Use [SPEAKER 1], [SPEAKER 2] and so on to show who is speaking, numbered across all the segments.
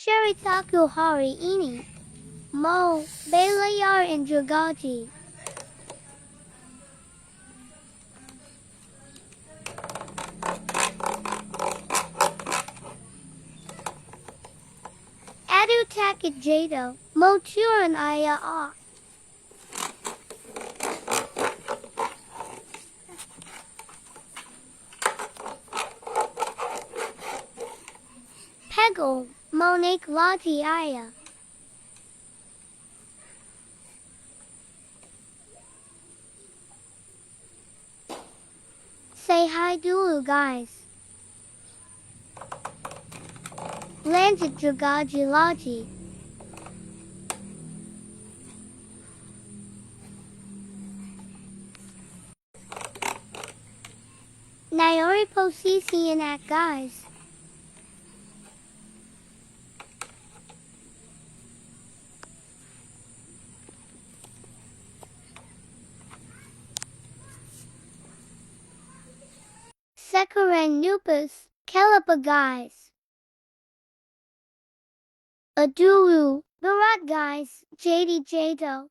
[SPEAKER 1] Sheritaku hari ini. Mo, belayar in gergaji. Adu takit jado, mo turan aya ah. Pegel, mo naik lati aya. Say hi dulu guys. Lanjut gergaji lagi. Nayori posisi anak guys. Sekarang nupas, kelapa guys. Adulu, berat guys, jadi jado.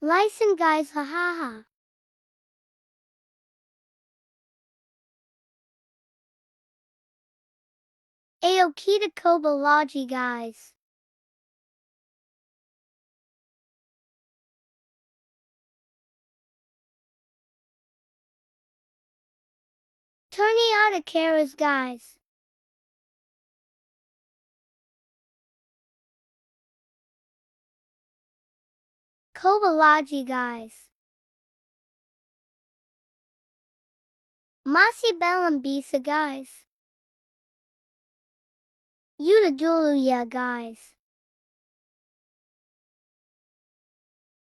[SPEAKER 1] Listen guys hahaha. Ayo kita coba lagi guys. Turning out a caras guys. Coba lagi guys. Masih belum bisa guys. Yuda dulu ya guys.